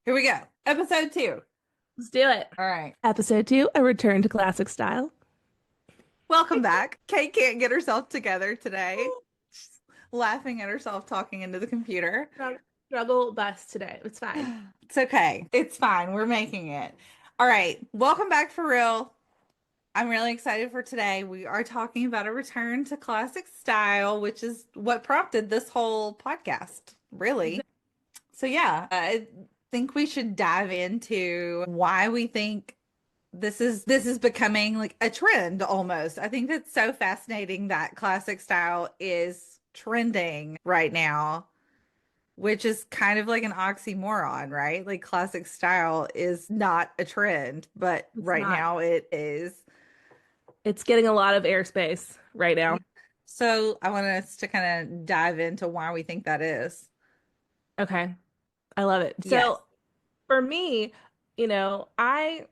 Here we go. Episode 2. Let's do it. All right. Episode 2, a return to classic style. Welcome back. Kate can't get herself together today. She's laughing at herself talking into the computer. Struggle bus today. It's fine. It's okay. It's fine. We're making it. All right. Welcome back for real. I'm really excited for today. We are talking about a return to classic style, which is what prompted this whole podcast, really. So, yeah, I think we should dive into why we think this is becoming like a trend almost. I think that's so fascinating that classic style is trending right now, which is kind of like an oxymoron, right? Like classic style is not a trend, but It's right not. now it is. It's getting a lot of airspace right now. So I want us to kind of dive into why we think that is. Okay. I love it. Yes. So for me, I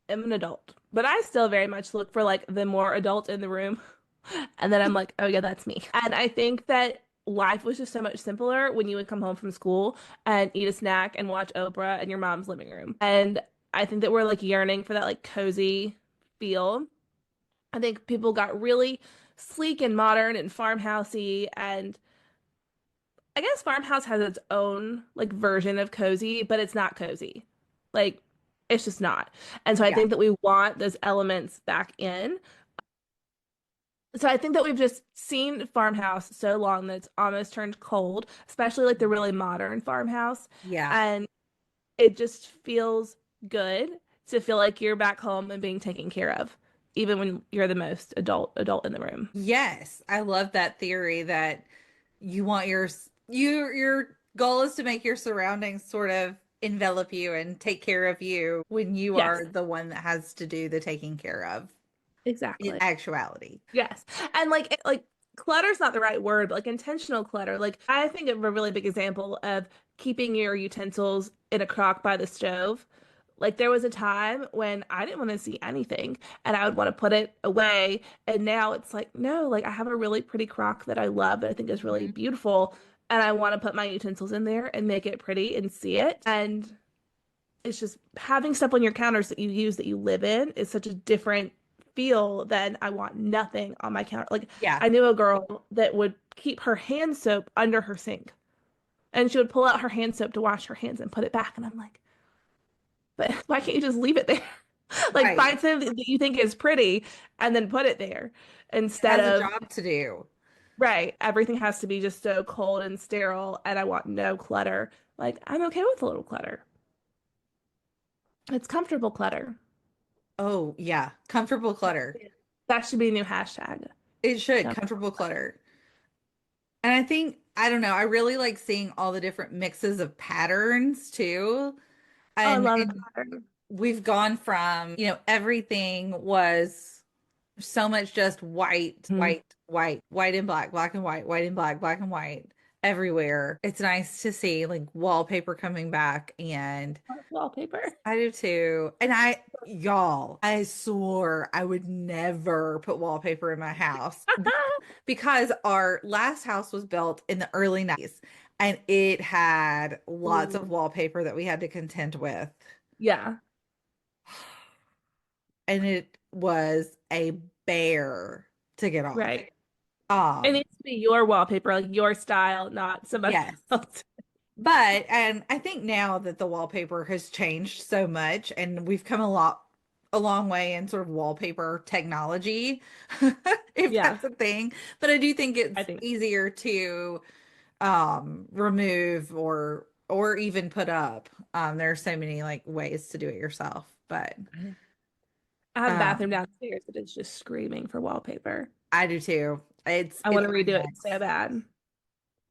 am an adult, but I still very much look for like the more adult in the room. And then I'm like, oh yeah, that's me. And I think that life was just so much simpler when you would come home from school and eat a snack and watch Oprah in your mom's living room. And I think that we're like yearning for that like cozy feel. I think people got really sleek and modern and farmhousey, and I guess farmhouse has its own like version of cozy, but it's not cozy. Like it's just not. And so I Yeah. think that we want those elements back in. So I think that we've just seen farmhouse so long that it's almost turned cold, especially like the really modern farmhouse. Yeah. And it just feels good to feel like you're back home and being taken care of, even when you're the most adult in the room. Yes. I love that theory that you want your goal is to make your surroundings sort of envelop you and take care of you when you Yes, are the one that has to do the taking care of in exactly. actuality. Yes. And like clutter's not the right word, but like intentional clutter. Like I think of a really big example of keeping your utensils in a crock by the stove. Like there was a time when I didn't want to see anything and I would want to put it away. And now it's like, no, like I have a really pretty crock that I love that I think is really Mhm. beautiful. And I want to put my utensils in there and make it pretty and see it. And it's just having stuff on your counters that you use that you live in is such a different feel than I want nothing on my counter. Like Yeah. I knew a girl that would keep her hand soap under her sink and she would pull out her hand soap to wash her hands and put it back. And I'm like, but why can't you just leave it there? Like Right. find something that you think is pretty and then put it there It instead has a of, job to do. right, everything has to be just so cold and sterile and I want no clutter. Like I'm okay with a little clutter. It's comfortable clutter. Oh, yeah. Comfortable clutter. Yeah. That should be a new hashtag. It should. Comfortable Comfortable clutter. clutter. And I think, I don't know, I really like seeing all the different mixes of patterns too. Oh, I love a And pattern. we've gone from, everything was so much just white, Mhm. white, white, white and black, black and white, white and black, black and white everywhere. It's nice to see like wallpaper coming back, and Wallpaper. I do too. Y'all, I swore I would never put wallpaper in my house because our last house was built in the early 90s and it had lots of Ooh. wallpaper that we had to contend with. Yeah, And it was a bear to get off. right. It Um, needs to be your wallpaper, like your style, not somebody yes. else. And I think now that the wallpaper has changed so much and we've come a long way in sort of wallpaper technology, if Yeah, that's a thing. But I do think I it's think easier to remove or even put up. There are so many like ways to do it yourself. But I have a bathroom um downstairs that is just screaming for wallpaper. I do too. I want to redo it so bad.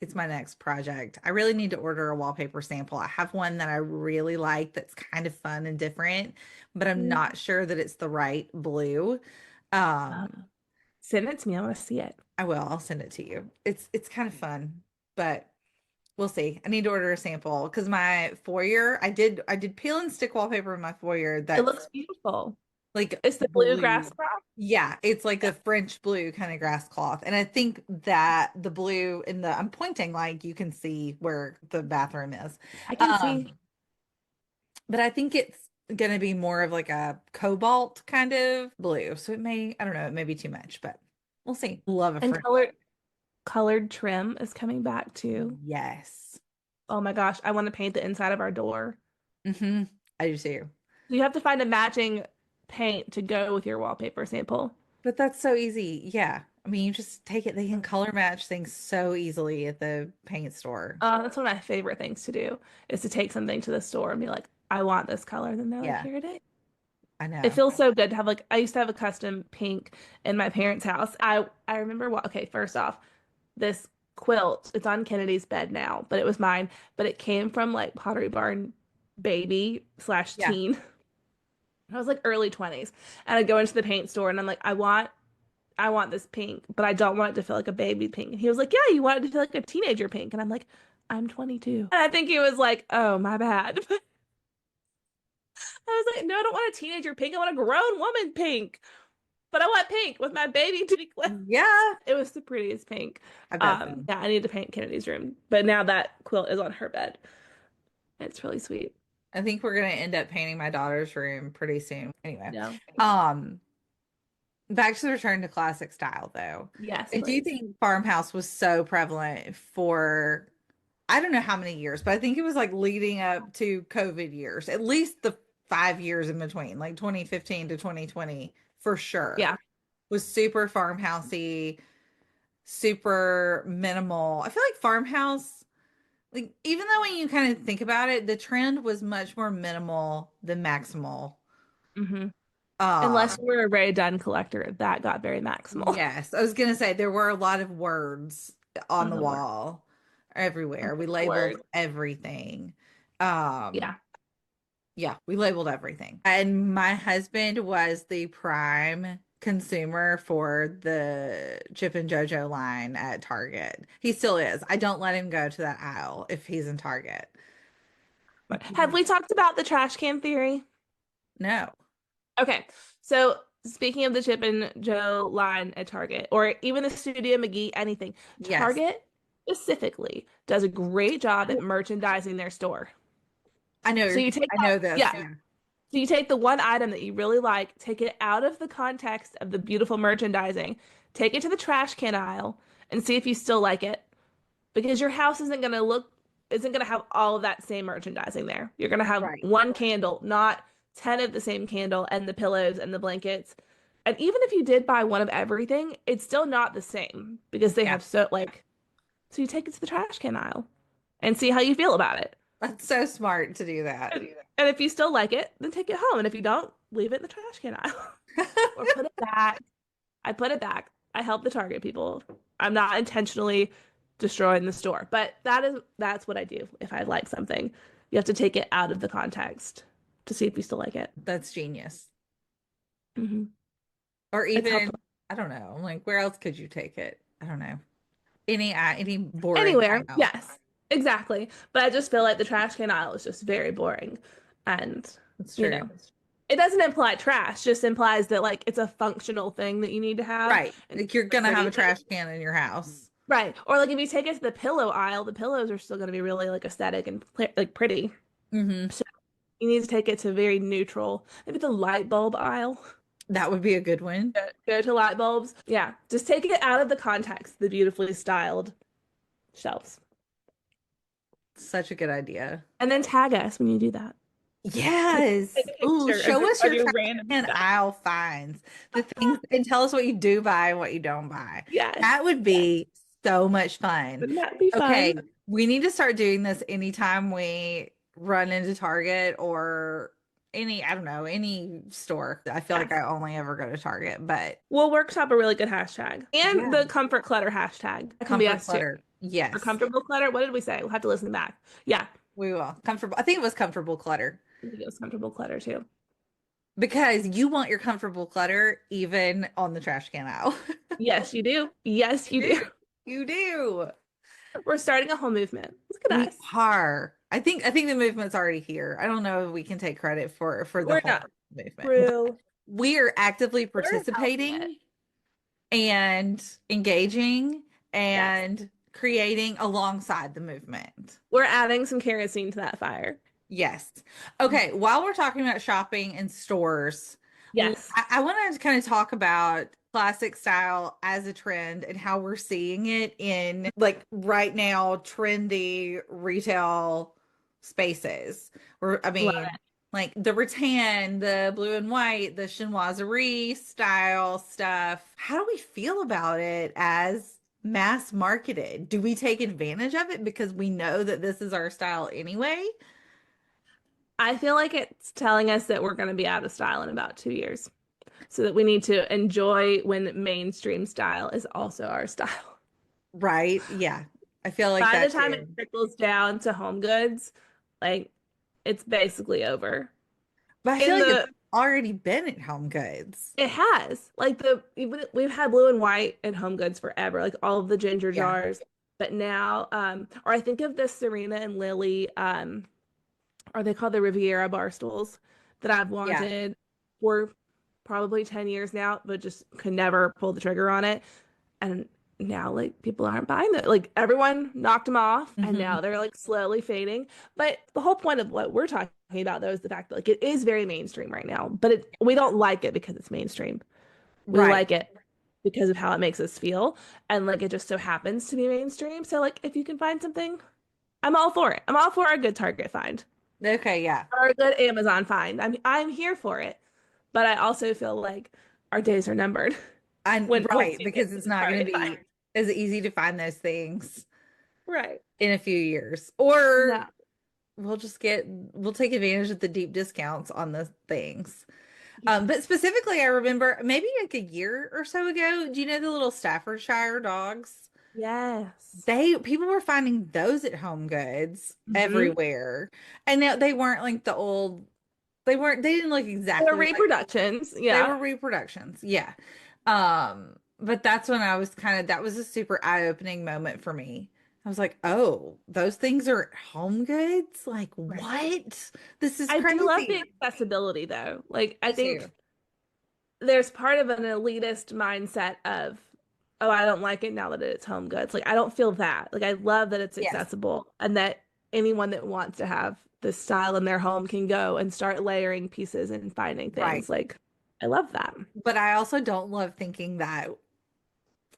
It's my next project. I really need to order a wallpaper sample. I have one that I really like that's kind of fun and different, but I'm Mm. not sure that it's the right blue. Um, Um, Send it to me. I want to see it. I will. I'll send it to you. It's kind of fun, but we'll see. I need to order a sample because my foyer, I did peel and stick wallpaper in my foyer It that's looks beautiful. like It's the blue grass blue. crop. Yeah, it's like Yeah, a French blue kind of grass cloth. And I think that the blue in the I'm pointing like you can see where the bathroom is. I can Um, see. but I think it's going to be more of like a cobalt kind of blue. So I don't know, it may be too much, but we'll see. Love a And friend. colored trim is coming back too. Yes. Oh my gosh, I want to paint the inside of our door. Hmm. I do too. You have to find a matching paint to go with your wallpaper sample. But that's so easy. Yeah. I mean, you just take it, they can color match things so easily at the paint store. That's one of my favorite things to do is to take something to the store and be like, I want this color. Then they're like, Yeah, here it is. I It know. feels so good to have like I used to have a custom pink in my parents' house. I remember what okay, first off, this quilt, it's on Kennedy's bed now, but it was mine, but it came from like Pottery Barn baby slash Yeah. teen. I was like early 20s. And I go into the paint store and I'm like, I want this pink, but I don't want it to feel like a baby pink. And he was like, yeah, you want it to feel like a teenager pink. And I'm like, I'm 22. And I think he was like, oh, my bad. I was like, no, I don't want a teenager pink. I want a grown woman pink. But I want pink with my baby pink lip. Yeah, It was the prettiest pink. I bet so. Yeah, I need to paint Kennedy's room. But now that quilt is on her bed. It's really sweet. I think we're gonna end up painting my daughter's room pretty soon. Anyway, No. um, back to the return to classic style though. Yes, I do please. think farmhouse was so prevalent for I don't know how many years, but I think it was like leading up to COVID years, at least the 5 years in between, like 2015 to 2020 for sure. Yeah. Was super farmhousey, super minimal. I feel like farmhouse, like even though when you kind of think about it, the trend was much more minimal than maximal. hmm Unless Um, you were a Ray Dunn collector, that got very maximal. yes, I was gonna say there were a lot of words on the On the word. wall everywhere. We Word. labeled everything. Um, Yeah. yeah, we labeled everything. And my husband was the prime consumer for the Chip and JoJo line at Target. He still is. I don't let him go to that aisle if he's in Target. Have we talked about the trash can theory? No. Okay. So speaking of the Chip and Joe line at Target, or even the Studio McGee, anything, Yes. Target specifically does a great job at merchandising their store. I So know. you take I that, know this. yeah. Yeah. So you take the one item that you really like, take it out of the context of the beautiful merchandising, take it to the trash can aisle, and see if you still like it. Because your house isn't gonna have all of that same merchandising there. You're gonna have Right. one candle, not 10 of the same candle and the pillows and the blankets. And even if you did buy one of everything, it's still not the same because they Yeah. have so you take it to the trash can aisle and see how you feel about it. That's so smart to do that. And if you still like it, then take it home. And if you don't, leave it in the trash can aisle or put it back. I put it back. I help the Target people. I'm not intentionally destroying the store, but that's what I do if I like something. You have to take it out of the context to see if you still like it. That's genius. hmm Or It's even, helpful I don't know. Like, where else could you take it? I don't know. Any boring anywhere. aisle. Yes, exactly. But I just feel like the trash can aisle is just very boring, and That's you true. know, it doesn't imply trash. Just implies that like it's a functional thing that you need to have Right. and Like you're gonna have pretty a thing. trash can in your house. Right. Or like if you take it to the pillow aisle, the pillows are still going to be really like aesthetic and like pretty. Hmm. So you need to take it to very neutral. Maybe the light bulb aisle. That would be a good one. Go to light bulbs. Yeah. Just take it out of the context, the beautifully styled shelves. Such a good idea. And then tag us when you do that. Take Yes. a Ooh, picture show us of your your trash random can stuff. aisle finds, the things, and tell us what you do buy and what you don't buy. Yes. That would be so much fun. Wouldn't that be Okay, fun? we need to start doing this anytime we run into Target or I don't know, any store. I feel like Yes. I only ever go to Target, but We'll workshop a really good hashtag. And yeah, the comfort clutter hashtag can be comfort us too. clutter. Or Yes, comfortable clutter. What did we say? We'll have to listen back. Yeah. we will. Comfortable. I think it was comfortable clutter. I think it was comfortable clutter too. Because you want your comfortable clutter even on the trash can aisle. Yes, you do. Yes, You you do. do. You do. We're starting a whole movement. Look at We us. are. I think the movement's already here. I don't know if we can take credit for the We're whole not movement, but true. we are actively We're helping it. participating and engaging Yes. and creating alongside the movement. We're adding some kerosene to that fire. Yes. Okay, while we're talking about shopping and stores, Yes. I want to kind of talk about classic style as a trend and how we're seeing it in like right now trendy retail spaces. Or I Love mean, it. like the rattan, the blue and white, the chinoiserie style stuff. How do we feel about it as mass marketed? Do we take advantage of it because we know that this is our style anyway? I feel like it's telling us that we're going to be out of style in about 2 years. So that we need to enjoy when mainstream style is also our style. Right? Yeah. I feel like By the that time it too. trickles down to home goods, like it's basically over. But I feel In like it's the already been at Home Goods. It has like we've had blue and white in home goods forever, like all of the ginger Yeah. jars. But now, or I think of the Serena and Lily, are they called the Riviera bar stools that I've Yeah. wanted for probably 10 years now, but just could never pull the trigger on it. And now like people aren't buying that. Like everyone knocked them off and Hmm. now they're like slowly fading. But the whole point of what we're talking about though is the fact that like it is very mainstream right now, but we don't like it because it's mainstream. We Right. like it because of how it makes us feel. And like it just so happens to be mainstream. So like if you can find something, I'm all for it. I'm all for a good Target find Okay, yeah. or a good Amazon find. I'm here for it. But I also feel like our days are numbered And once right, you get because to it's the not going to Target find. be as easy to find those things Right. in a few years. Or No. we'll take advantage of the deep discounts on the things. But Yes. specifically, I remember maybe like a year or so ago, do you know the little Staffordshire dogs? Yes. People were finding those at Home Goods Hmm. everywhere. And now they weren't like the old, they didn't look They're exactly like reproductions. they Yeah. were reproductions. Yeah. But that's when I was that was a super eye-opening moment for me. I was like, oh, those things are at Home Goods? Like, Right. what? This is I do love the crazy. accessibility though. Like I Me too. think there's part of an elitist mindset of, oh, I don't like it now that it's home goods. Like I don't feel that. Like I love that it's Yes, accessible and that anyone that wants to have this style in their home can go and start layering pieces and finding right. things. Like I love that. But I also don't love thinking that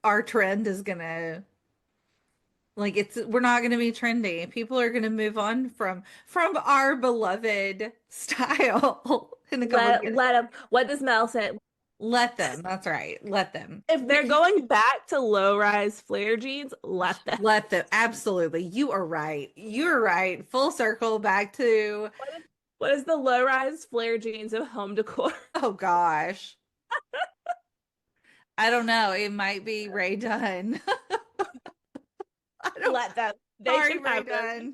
our trend is gonna like we're not gonna be trendy. People are gonna move on from our beloved style in a couple of years. Let them. What does Mel say? Let them. That's right. Let them. If they're going back to low-rise flare jeans, let them. Let them. Absolutely. You are right. You're right. Full circle back to, What is the low-rise flare jeans of home decor? oh gosh. I don't know. It might be Ray Dunn. I don't, Let them. They sorry, can Ray have those. Dunn.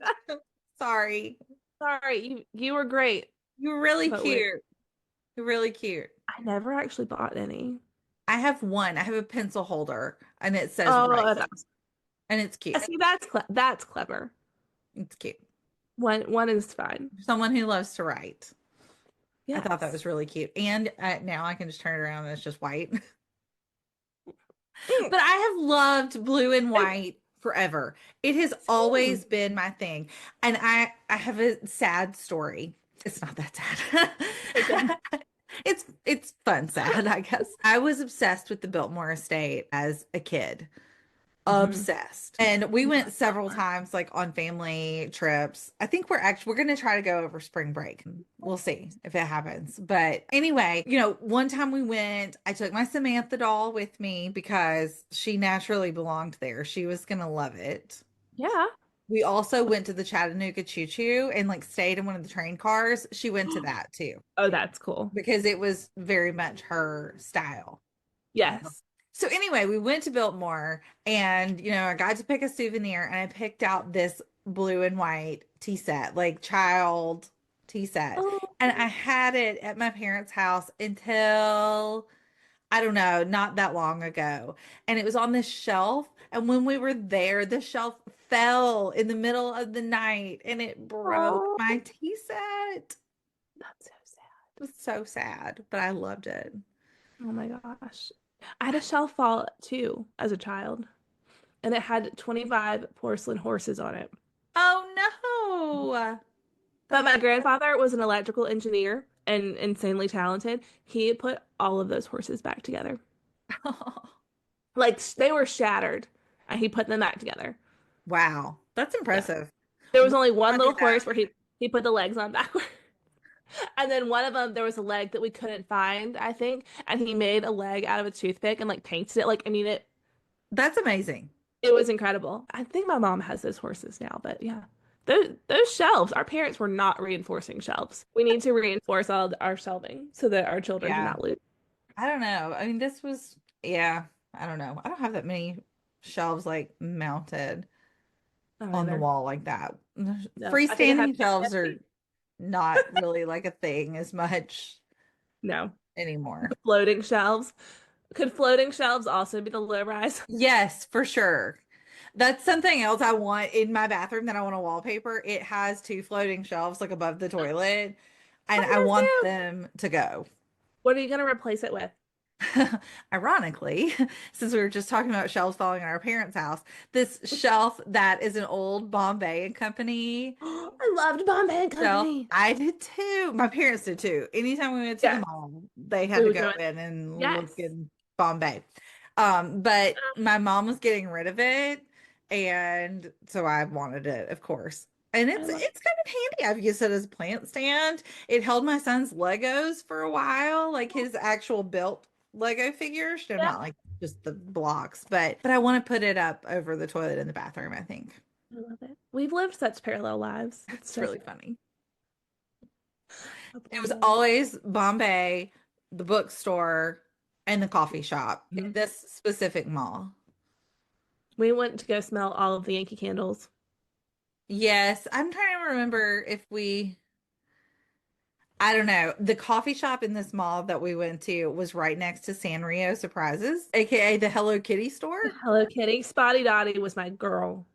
Sorry. Sorry, you were great, You're really but we're cute. You're really cute. I never actually bought any. I have one. I have a pencil holder and it says Oh, right. And it's cute. see, that's clever. It's cute. One is fine. Someone who loves to write. I thought that Yes. was really cute. And now I can just turn it around and it's just white. Mm. But I have loved blue and white forever. It has always Same. been my thing. And I have a sad story. It's not that Okay. sad. It's fun sad, I guess. I was obsessed with the Biltmore estate as a kid. Hmm. Obsessed. And we Yeah. went several times like on family trips. I think we're going to try to go over spring break. We'll see if it happens. But anyway, one time we went, I took my Samantha doll with me because she naturally belonged there. She was going to love it. Yeah. We also went to the Chattanooga Choo Choo and like stayed in one of the train cars. She went to that too Oh, that's cool. because it was very much her style. Yes. So anyway, we went to Biltmore and I got to pick a souvenir and I picked out this blue and white tea set, like child tea set. Oh, And I had it at my parents' house until I don't know, not that long ago. And it was on this shelf. And when we were there, the shelf fell in the middle of the night and it broke oh, my tea set. that's so sad. It was so sad, but I loved it. Oh my gosh. I had a shelf fall too as a child, and it had 25 porcelain horses on it. Oh no. But my grandfather was an electrical engineer and insanely talented. He put all of those horses back together. Like they were shattered, and he put them back together. Wow, that's Yeah. impressive. There was We only did one not do little that. horse where he put the legs on backward. And then one of them, there was a leg that we couldn't find, I think, and he made a leg out of a toothpick and like painted it. Like, I mean, That's amazing. it was incredible. I think my mom has those horses now, but yeah. Those shelves, our parents were not reinforcing shelves. We need to reinforce all our shelving so that our children do Yeah. not lose. I don't know. I mean, this was, yeah, I don't know. I don't have that many shelves like mounted I don't on the either. wall like that. No, I think I have Freestanding shelves are 50. not really like a thing as much No. anymore. Floating shelves. Could floating shelves also be the low rise? Yes, for sure. That's something else I want in my bathroom that I want to wallpaper. It has two floating shelves like above the toilet, and Mine I does want too. them to go. What are you gonna replace it with? Ironically, since we were just talking about shelves falling in our parents' house, this shelf that is an old Bombay and Company I loved Bombay and shelf, Company. I did too. My parents did too. Anytime we went to the Yeah, mall, they had we to would go go in. in and look Yes. in Bombay. But my mom was getting rid of it, and so I wanted it, of course. And I love it's kind of handy. I've used it as a plant stand. It held my son's Legos for a while, like his actual built Lego figures. No, Yeah, not like just the blocks, but I want to put it up over the toilet in the bathroom, I think. I love it. We've lived such parallel lives. It's It's so really fun. funny. A It was Bombay. always Bombay, the bookstore, and the coffee shop in Mhm. this specific mall. We went to go smell all of the Yankee candles. Yes, I'm trying to remember if I don't know. The coffee shop in this mall that we went to was right next to Sanrio Surprises, aka the Hello Kitty store. Hello Kitty. Spotty Dottie was my girl.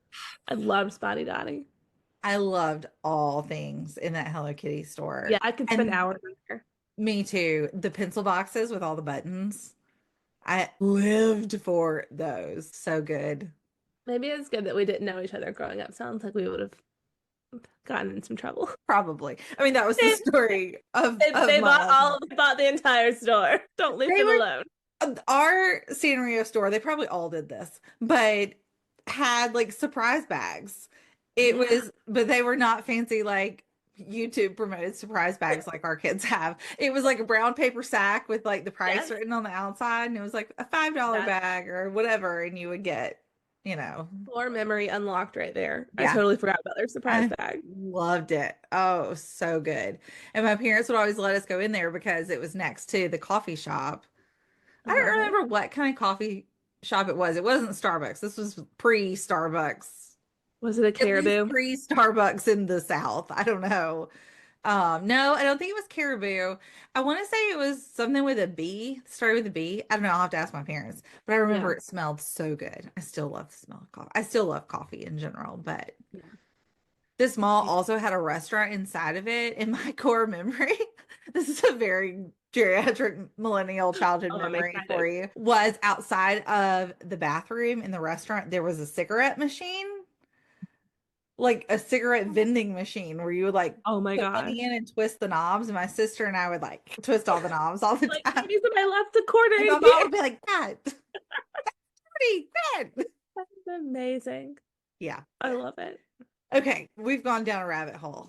I loved Spotty Dottie. I loved all things in that Hello Kitty Yeah, store. I could spend And hours in there. me too. The pencil boxes with all the buttons. I lived for those. So good. Maybe it's good that we didn't know each other growing up. Sounds like we would have gotten in some trouble. Probably. I mean, that was the They, story of they my bought life. they bought the entire store. Don't leave They them were alone. our Sanrio store, they probably all did this, but had like surprise bags. It Yeah. was, but they were not fancy like YouTube promoted surprise bags like our kids have. It was like a brown paper sack with like the price Yes. written on the outside, and it was like a $5 That's bag or whatever, and you would get, you know, core memory unlocked right there. I yeah. totally forgot about their surprise I bag. loved it. Oh, it was so good. And my parents would always let us go in there because it was next to the coffee shop. I I don't love it. remember what kind of coffee shop it was. It wasn't Starbucks. This was pre-Starbucks. Was it a At least caribou? pre-Starbucks in the South. I don't know. No, I don't think it was Caribou. I want to say it was something with a B, started with a B. I don't know. I'll have to ask my parents. But I remember Yeah. it smelled so good. I still love the smell of coffee. I still love coffee in general, but Yeah. this mall Me too. also had a restaurant inside of it. In my core memory, this is a very geriatric millennial childhood Oh, I'm memory for excited. you, was outside of the bathroom in the restaurant, there was a cigarette machine, like a cigarette vending machine where you would like Oh my put money in gosh. and twist the knobs. And my sister and I would like twist all the knobs all the Like, time. maybe somebody left a quarter And in my mom here. would be like, "Dad, that's pretty good." That's amazing. Yeah. I love it. Okay, we've gone down a rabbit hole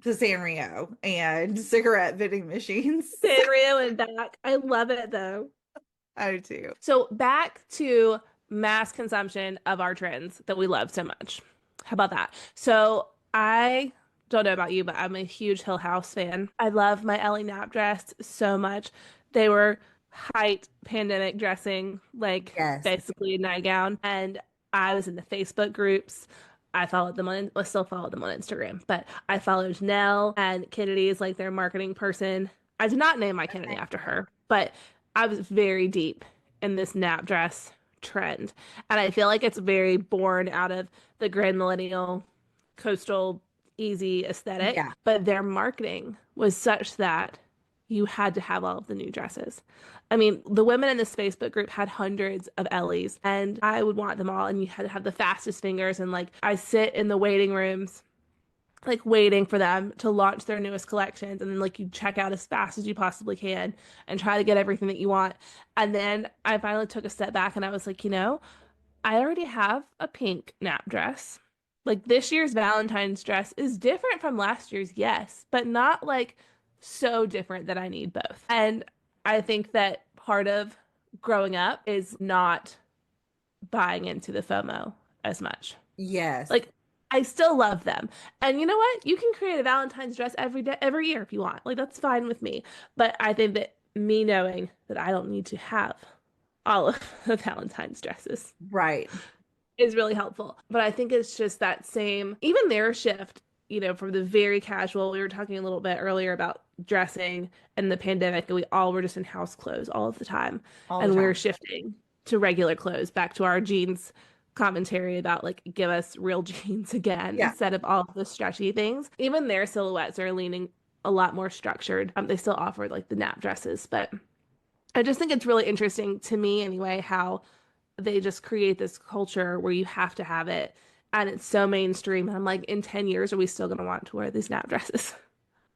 to Sanrio and cigarette vending machines. Sanrio and back. I love it though. I do too. So back to mass consumption of our trends that we love so much. How about that? So I don't know about you, but I'm a huge Hill House fan. I love my Ellie Knapp dress so much. They were height pandemic dressing, like Yes. basically a nightgown. And I was in the Facebook groups. I followed them on, well, still follow them on Instagram, but I followed Nell and Kennedy is like their marketing person. I did not name my Kennedy after her, but I was very deep in this nap dress trend. And I feel like it's very born out of the grand millennial coastal easy aesthetic, Yeah. but their marketing was such that you had to have all of the new dresses. I mean, the women in this Facebook group had hundreds of Ellies, and I would want them all, and you had to have the fastest fingers. And like, I sit in the waiting rooms like waiting for them to launch their newest collections, and then like you check out as fast as you possibly can and try to get everything that you want. And then I finally took a step back and I was like, I already have a pink nap dress. Like this year's Valentine's dress is different from last year's, yes, but not like so different that I need both. And I think that part of growing up is not buying into the FOMO as much. Yes. Like I still love them. And you know what? You can create a Valentine's dress every day, every year if you want. Like that's fine with me. But I think that me knowing that I don't need to have all of the Valentine's dresses Right. is really helpful. But I think it's just that same, even their shift, from the very casual. We were talking a little bit earlier about dressing and the pandemic, and we all were just in house clothes all of the time. All the And we're time. shifting to regular clothes, back to our jeans commentary about like give us real jeans again Yeah. instead of all of the stretchy things. Even their silhouettes are leaning a lot more structured. They still offer like the nap dresses, but I just think it's really interesting to me anyway how they just create this culture where you have to have it and it's so mainstream. And I'm like, in 10 years, are we still going to want to wear these nap dresses?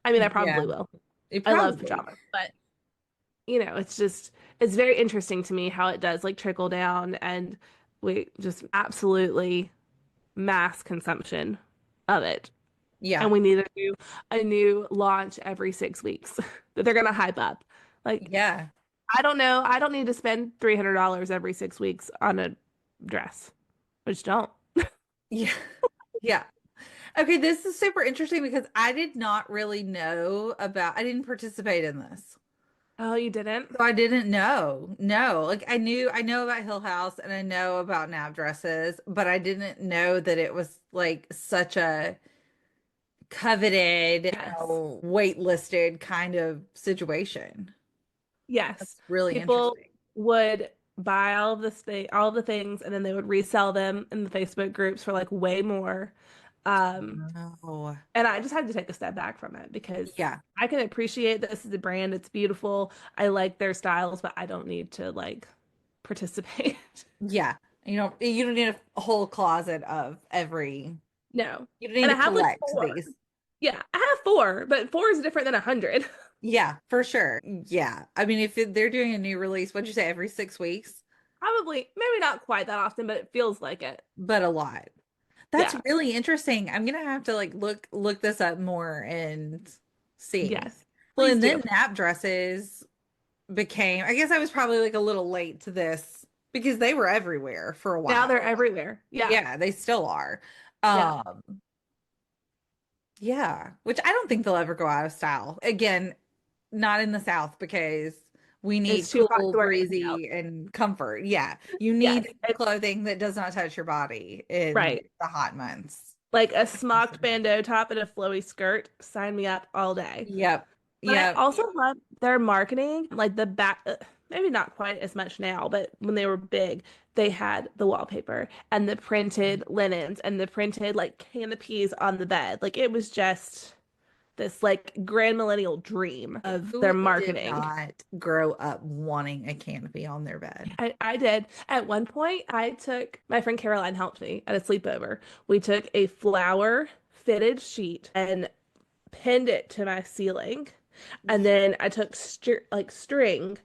I mean, I Yeah. probably will. It I love probably. pajamas, but it's just, it's very interesting to me how it does like trickle down and we just absolutely mass consumption of it. Yeah. And we need a new launch every 6 weeks that they're going to hype up. Like, Yeah. I don't know. I don't need to spend $300 every 6 weeks on a dress. I just don't. Yeah. Yeah. Okay, this is super interesting because I did not really know about, I didn't participate in this. Oh, you didn't? So I didn't know. No, like I know about Hill House and I know about nap dresses, but I didn't know that it was like such a coveted, Yes. waitlisted kind of situation. Yes. That's really People interesting. would buy all of the things, and then they would resell them in the Facebook groups for like way more. Um, Oh, and I just had to take a step back from it because yeah. I can appreciate this as a brand. It's beautiful. I like their styles, but I don't need to like participate. Yeah. You don't need a whole closet of every, No. you don't need And to I have like collect four. these. Yeah, I have four, but four is different than 100. Yeah, for sure. Yeah. I mean, if they're doing a new release, what'd you say, every 6 weeks? Probably, maybe not quite that often, but it feels like it. But a lot. That's Yeah. really interesting. I'm gonna have to like look this up more and see. Yes. Well, Please and do. then nap dresses became, I guess I was probably like a little late to this because they were everywhere for a Now while. they're everywhere. Yeah. Yeah, they still are. Yeah. Um, yeah, which I don't think they'll ever go out of style. Again, not in the South because we need It's too hot cool, to wear anything else. breezy, and comfort. Yeah, you Yes. need clothing that does not touch your body in Right. the hot months. Like a smocked bandeau top and a flowy skirt. Sign me up all day. Yep. But I Yep. also love their marketing, like the back, maybe not quite as much now, but when they were big, they had the wallpaper and the printed linens and the printed like canopies on the bed. Like it was just this like grand millennial dream of their Who did marketing. not grow up wanting a canopy on their bed? I did. At one point, I took my friend Caroline helped me at a sleepover. We took a flower fitted sheet and pinned it to my ceiling. And then I took string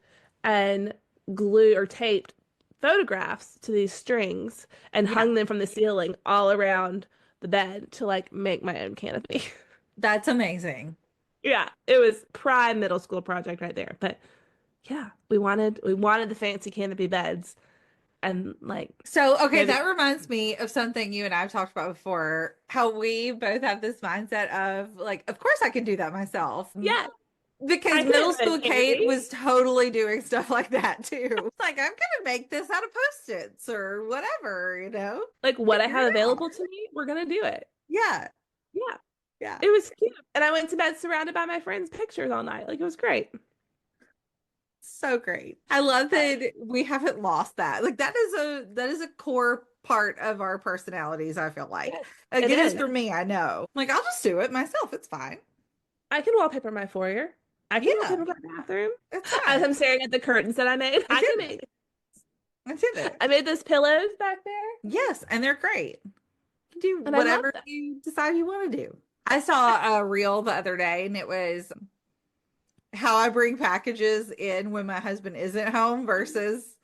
and glue or taped photographs to these strings and Yeah, hung them from the ceiling all around the bed to like make my own canopy. that's amazing. Yeah, it was prime middle school project right there. But yeah, we wanted the fancy canopy beds and like So, okay, maybe that reminds me of something you and I have talked about before, how we both have this mindset of like, of course I can do that myself. yeah, Because I can middle invent school a Kate canopy. was totally doing stuff like that too. It's like, I'm gonna make this out of Post-its or whatever, Like what I figure have it out. available to me, we're gonna do it. Yeah, Yeah. yeah. It was cute. And I went to bed surrounded by my friends' pictures all night. Like it was great. So great. I love that we haven't lost that. Like that is a core part of our personalities, I feel like. Yes, Like it it is is. for me, I know. Like I'll just do it myself. It's fine. I can wallpaper my foyer. I can Yeah, wallpaper my bathroom. it's As fine. I'm staring at the curtains that I made, I I can did it. make. I did it. I made those pillows back there, Yes, and they're great. You can do and I love whatever them. you decide you want to do. I saw a reel the other day and it was how I bring packages in when my husband isn't home versus,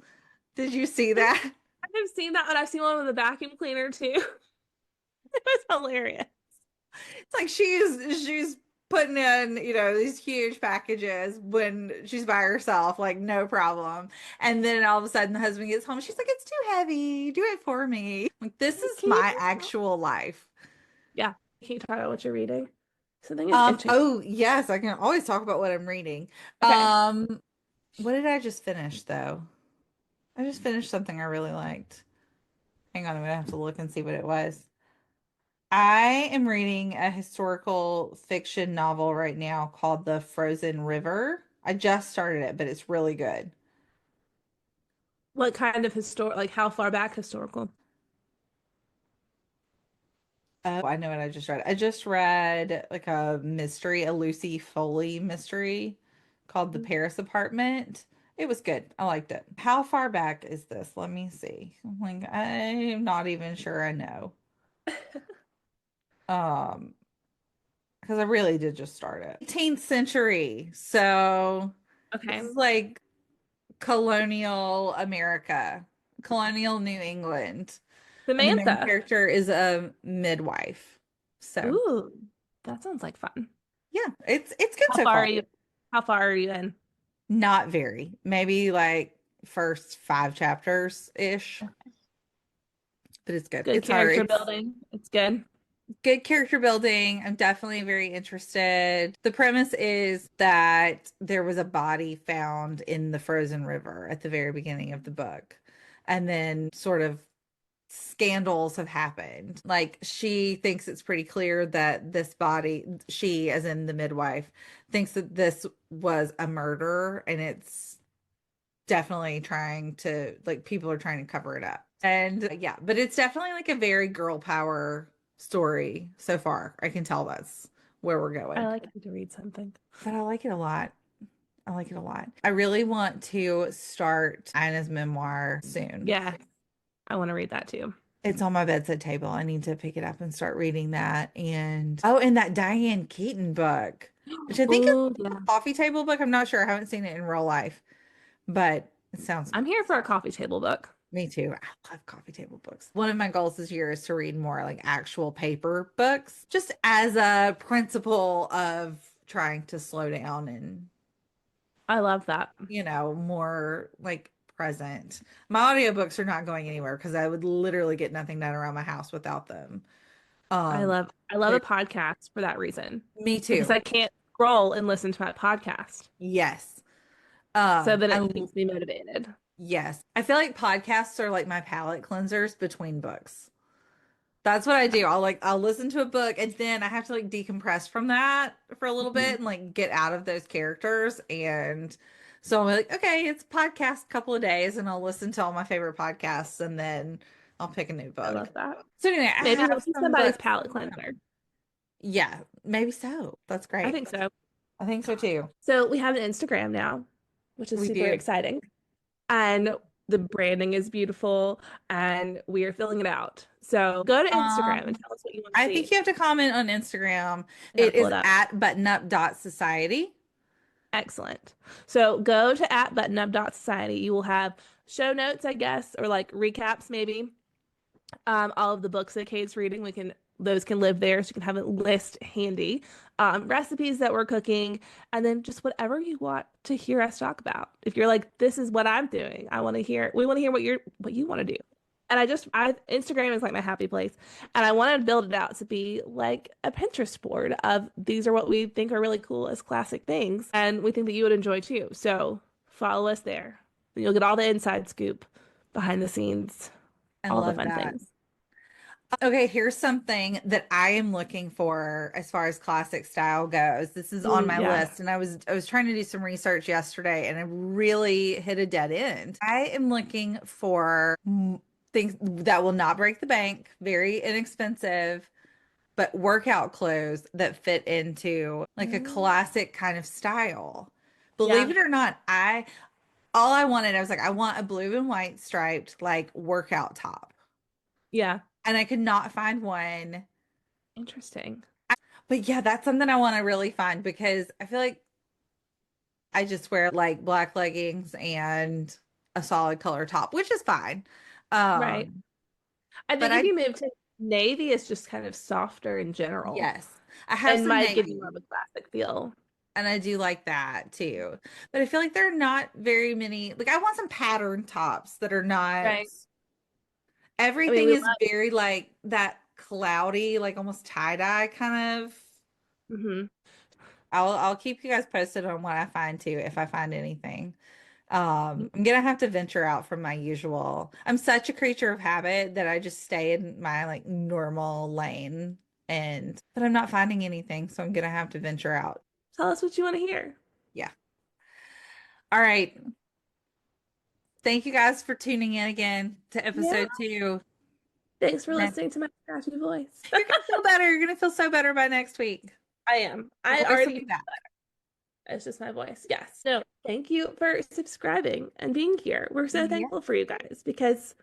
did you see that? I've seen that one. I've seen one with a vacuum cleaner too. It was hilarious. It's like she's putting in, these huge packages when she's by herself, like no problem. And then all of a sudden the husband gets home. She's like, it's too heavy. Do it for me. Like, this is Can you my talk? actual life. Yeah. Can you talk about what you're reading? Something is itching. Oh yes, I can always talk about what I'm reading. Okay. Um, what did I just finish though? I just finished something I really liked. Hang on, I'm gonna have to look and see what it was. I am reading a historical fiction novel right now called The Frozen River. I just started it, but it's really good. What kind of like how far back historical? Oh, I know what I just read. I just read like a mystery, a Lucy Foley mystery called The Paris Apartment. It was good. I liked it. How far back is this? Let me see. Like, I'm not even sure I know. Um, because I really did just start it. 18th century. So this Okay. is like colonial America, colonial New England. And the main Samantha. character is a midwife. So Ooh, that sounds like fun. yeah, it's good How so far are far. you? How far are you in? Not very. Maybe like first five chapters ish, but it's good. Good It's hard. character It's building. It's good. good character building. I'm definitely very interested. The premise is that there was a body found in the frozen river at the very beginning of the book. And then sort of scandals have happened. Like she thinks it's pretty clear that this body, she as in the midwife, thinks that this was a murder and it's definitely trying to like people are trying to cover it up. And yeah, but it's definitely like a very girl power story so far. I can tell that's where we're I going. like to read something. But I like it a lot. I like it a lot. I really want to start Ina's memoir soon. Yeah, I want to read that too. It's on my bedside table. I need to pick it up and start reading that. And oh, and that Diane Keaton book, which I think is Oh, a yeah. coffee table book. I'm not sure. I haven't seen it in real life, but it sounds I'm here for a coffee table book. me too. I love coffee table books. One of my goals this year is to read more like actual paper books, just as a principle of trying to slow down and, I love that. more like present. My audiobooks are not going anywhere because I would literally get nothing done around my house without them. Um, I love a but podcast for that reason me because too. I can't scroll and listen to my podcast. Yes. So then I it keeps me motivated. yes. I feel like podcasts are like my palate cleansers between books. That's what I do. I'll listen to a book and then I have to like decompress from that for a little bit Mhm. and like get out of those characters. And so I'm like, okay, it's a podcast couple of days and I'll listen to all my favorite podcasts and then I'll pick a new I book. love that. So anyway, I Maybe we'll have see some somebody's books. palate cleanser. Yeah, maybe so. That's I great. think so. I think so too. So we have an Instagram now, which is We super do. exciting. And the branding is beautiful and we are filling it out. So go to Instagram and Um, tell us what you want to I think see. you have to comment on Instagram. I gotta It pull is it up. at buttonup.society. Excellent. So go to at buttonup.society. You will have show notes, I guess, or like recaps maybe. All of the books that Kate's reading, we can those can live there, so you can have a list handy. Recipes that we're cooking, and then just whatever you want to hear us talk about. If you're like, this is what I'm doing, I want to hear. We want to hear what you want to do. And I Instagram is like my happy place, and I want to build it out to be like a Pinterest board of these are what we think are really cool as classic things, and we think that you would enjoy too. So follow us there. You'll get all the inside scoop, behind the scenes, I all the love fun that. things. Okay, here's something that I am looking for as far as classic style goes. This is on Ooh, my yeah. list, and I was trying to do some research yesterday, and I really hit a dead end. I am looking for things that will not break the bank, very inexpensive, but workout clothes that fit into like a Mm, classic kind of style. Believe yeah. it or not, I all I wanted, I was like, I want a blue and white striped like workout top. Yeah. And I could not find one. Interesting. But yeah, that's something I want to really find because I feel like I just wear like black leggings and a solid color top, which is fine. Right. Um, I but think if I you move to navy, it's just kind of softer in general yes, I have and some might give you more navy of a classic feel. and I do like that too. But I feel like there are not very many, like I want some pattern tops that are not Right. I mean, everything we is love. very like that cloudy, like almost tie-dye kind of. Hmm. I'll keep you guys posted on what I find too, if I find anything. I'm gonna have to venture out from my usual. I'm such a creature of habit that I just stay in my like normal lane and but I'm not finding anything, so I'm gonna have to venture out. Tell us what you want to hear. Yeah. All right. Thank you guys for tuning in again to Yeah. episode 2. Thanks for And listening to my scratchy voice. you're gonna feel better. You're gonna feel so better by next week. I am. The I voice will be already, back. it's just my voice. Yes. No, thank you for subscribing and being here. We're so Yeah. thankful for you guys because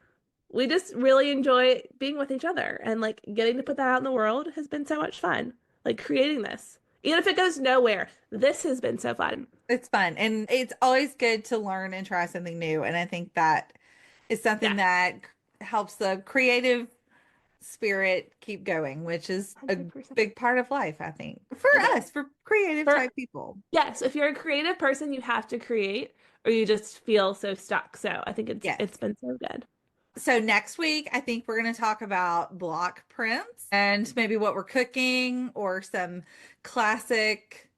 we just really enjoy being with each other and like getting to put that out in the world has been so much fun. Like creating this. Even if it goes nowhere, this has been so fun. It's fun and it's always good to learn and try something new. And I think that is something Yes, that helps the creative spirit keep going, which is a 100%. big part of life, I think, for It is. us, for creative For type people. yes, if you're a creative person, you have to create or you just feel so stuck. So I think Yes. it's been so good. So next week, I think we're going to talk about block prints and maybe what we're cooking or some classic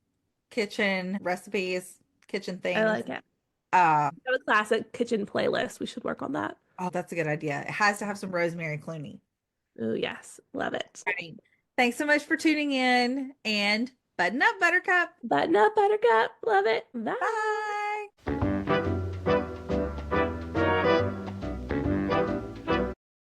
kitchen recipes, kitchen I things. like it. Uh, We have a classic kitchen playlist. We should work on that. oh, that's a good idea. It has to have some Rosemary Clooney. Oh, yes. Love it. All right. Thanks so much for tuning in and button up, Buttercup. Button up, Buttercup. Love it. Bye. Bye.